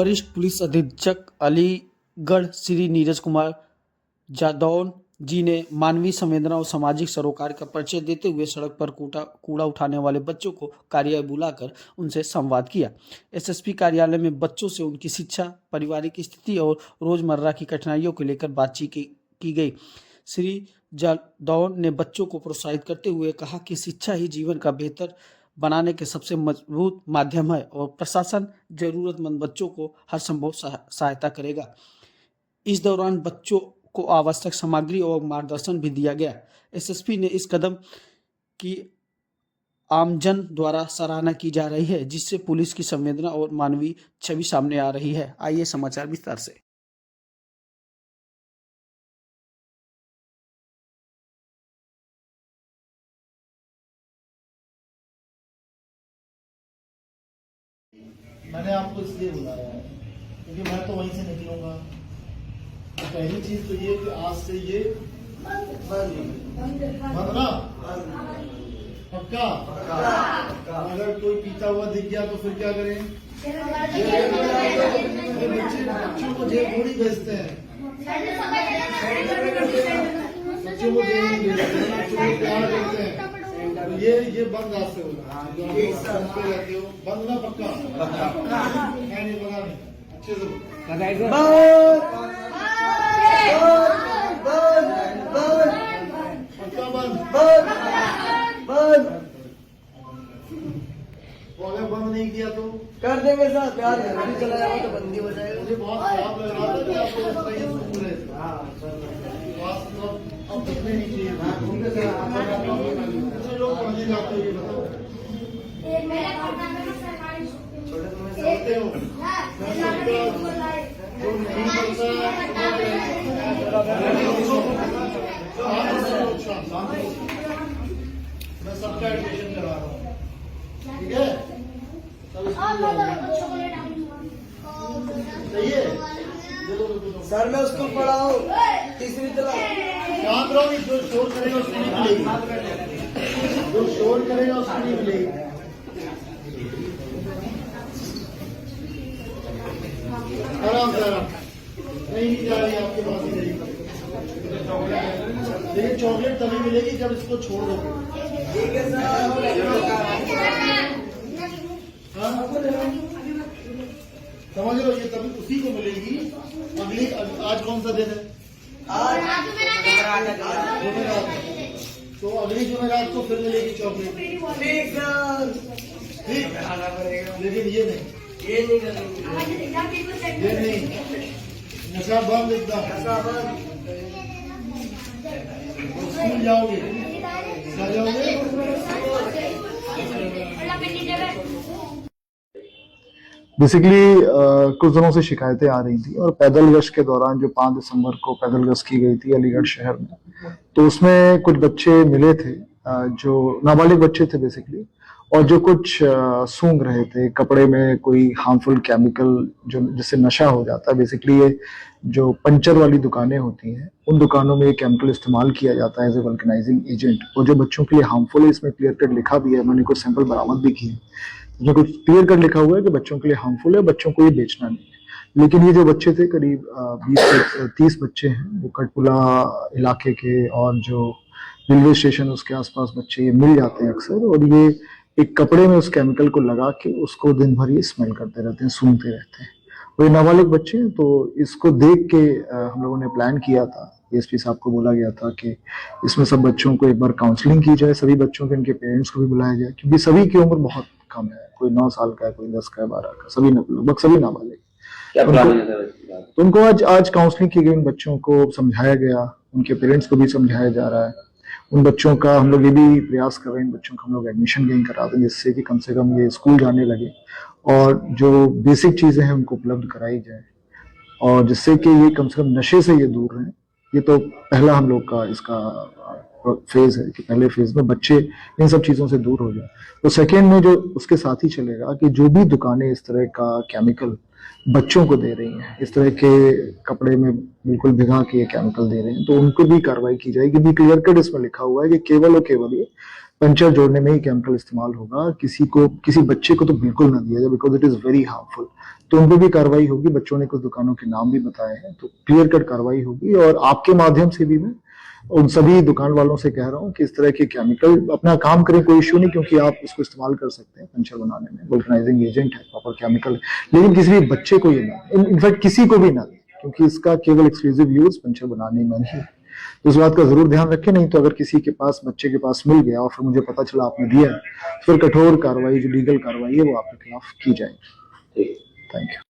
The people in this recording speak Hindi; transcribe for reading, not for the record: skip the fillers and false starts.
वरिष्ठ पुलिस अधीक्षक अलीगढ़ श्री नीरज कुमार जादौन जी ने मानवीय संवेदना और सामाजिक सरोकार का परिचय देते हुए सड़क पर कूड़ा उठाने वाले बच्चों को कार्यालय बुलाकर उनसे संवाद किया। एसएसपी कार्यालय में बच्चों से उनकी शिक्षा, पारिवारिक स्थिति और रोजमर्रा की कठिनाइयों को लेकर बातचीत की गई। श्री जादौन ने बच्चों को प्रोत्साहित करते हुए कहा कि शिक्षा ही जीवन का बेहतर बनाने के सबसे मजबूत माध्यम है और प्रशासन जरूरतमंद बच्चों को हर संभव सहायता करेगा। इस दौरान बच्चों को आवश्यक सामग्री और मार्गदर्शन भी दिया गया। एसएसपी ने इस कदम की आमजन द्वारा सराहना की जा रही है, जिससे पुलिस की संवेदना और मानवीय छवि सामने आ रही है। आइए समाचार विस्तार से। मैंने आपको इसलिए बुलाया है क्योंकि मैं तो वहीं से निकलूंगा। तो पहली चीज तो ये कि आज से ये बंद ना, पक्का। अगर कोई पीता हुआ दिख गया तो फिर क्या करें? बच्चों को जेल थोड़ी भेजते हैं, बच्चों को जेल नहीं भेजते हैं, बच्चों को प्यार करते हैं। ये बंद आज से होगा। रहते हो बंद ना, पक्का नहीं बना नहीं अच्छे से पक्का बंद। अगर बंद नहीं किया तो कर देंगे साहब, प्यार है चला जाएगा तो बंदी हो जाएगा। मुझे बहुत खराब लग रहा था कि आपको इस तरह से सुन रहे थे। अब दिखने नहीं चाहिए। लोग पढ़ने जाते हो, ये बताओ समझते हो? जो नहीं पढ़ता मैं सबका एडमिशन करा रहा हूँ, ठीक है? सही है। सर मैं स्कूल पढ़ा हूँ, तीसरी क्लास। शांत रहो, जो शोर करेगा उसको नहीं मिलेगी, जो शोर करेगा उसको नहीं मिलेगी। आराम से आराम, नहीं जा रही आपके पास ही रहेगी। लेकिन चॉकलेट तभी मिलेगी जब इसको छोड़ दोगे। ठीक है सर। समझ लो, ये तभी उसी को मिलेगी। अगली आज कौन सा दिन है? तो अगली जुमेरात को फिर मिलेगी चॉकलेट। ठीक सर। ठीक, लेकिन ये नहीं नशा बंद एकदम। स्कूल जाओगे बेसिकली कुछ दिनों से शिकायतें आ रही थी और पैदल गश्त के दौरान जो 5 दिसंबर को पैदल गश्त की गई थी अलीगढ़ शहर में, तो उसमें कुछ बच्चे मिले थे जो नाबालिग बच्चे थे बेसिकली, और जो कुछ सूंघ रहे थे कपड़े में कोई हार्मफुल केमिकल जो जिससे नशा हो जाता है। बेसिकली ये जो पंचर वाली दुकानें होती हैं उन दुकानों में ये केमिकल इस्तेमाल किया जाता है एज ए वल्कनाइजिंग एजेंट, और जो बच्चों के लिए हार्मफुल है इसमें क्लियर कट लिखा भी है। मैंने कुछ सैंपल बरामद भी किए जो कुछ क्लियर कट लिखा हुआ है कि बच्चों के लिए हार्मफुल है, बच्चों को ये बेचना नहीं है। लेकिन ये जो बच्चे थे करीब 20 से 30 बच्चे हैं, वो कटपुला इलाके के और जो रेलवे स्टेशन उसके आसपास बच्चे ये मिल जाते हैं अक्सर, और ये एक कपड़े में उस केमिकल को लगा के उसको दिन भर ये स्मेल करते रहते हैं, सूंघते रहते हैं। वो ये नाबालिग बच्चे हैं, तो इसको देख के हम लोगों ने प्लान किया था। एसपी साहब को बोला गया था कि इसमें सब बच्चों को एक बार काउंसलिंग की जाए, सभी बच्चों के इनके पेरेंट्स को भी बुलाया जाए, क्योंकि सभी की उम्र बहुत कम है। कोई 9 साल का है, कोई 10 का है, 12 का, सभी लगभग सभी नाबालिग। तो उनको आज काउंसलिंग की गई, उन बच्चों को समझाया गया, उनके पेरेंट्स को भी समझाया जा रहा है। उन बच्चों का हम लोग ये भी प्रयास कर रहे हैं, इन बच्चों का हम लोग एडमिशन गेन करा दें, जिससे कि कम से कम ये स्कूल जाने लगे और जो बेसिक चीजें हैं उनको उपलब्ध कराई जाए, और जिससे कि ये कम से कम नशे से ये दूर रहें। ये तो पहला हम लोग का इसका फेज है कि पहले फेज में बच्चे इन सब चीजों से दूर हो जाए। तो सेकेंड में जो उसके साथ ही चलेगा कि जो भी दुकानें इस तरह का केमिकल बच्चों को दे रही हैं, इस तरह के कपड़े में बिल्कुल भिगा के केमिकल दे रहे हैं, तो उनको भी कार्रवाई की जाएगी। भी क्लियर कट इसमें लिखा हुआ है कि केवल और केवल ये पंचर जोड़ने में ही केमिकल इस्तेमाल होगा। किसी बच्चे को तो बिल्कुल ना दिया जाए, because it is very harmful. तो उन पर भी कार्रवाई होगी। बच्चों ने कुछ दुकानों के नाम भी बताए हैं, तो क्लियर कट कार्रवाई होगी। और आपके माध्यम से भी मैं उन सभी दुकान वालों से कह रहा हूँ कि इस तरह के केमिकल अपना काम करें, कोई इश्यू नहीं, क्योंकि आप इसको इस्तेमाल कर सकते हैं पंचर बनाने में। वल्कनाइजिंग एजेंट है, प्रॉपर केमिकल है, लेकिन किसी भी बच्चे को ये ना, इनफैक्ट किसी को भी ना दें, क्योंकि इसका केवल एक्सक्लूसिव यूज पंचर बनाने में ही है। तो इस बात का जरूर ध्यान रखें। नहीं तो अगर किसी के पास, बच्चे के पास मिल गया और फिर मुझे पता चला आपने दिया है, फिर कठोर कार्रवाई, जो लीगल कार्रवाई है, वो आपके खिलाफ की जाएगी। Thank you.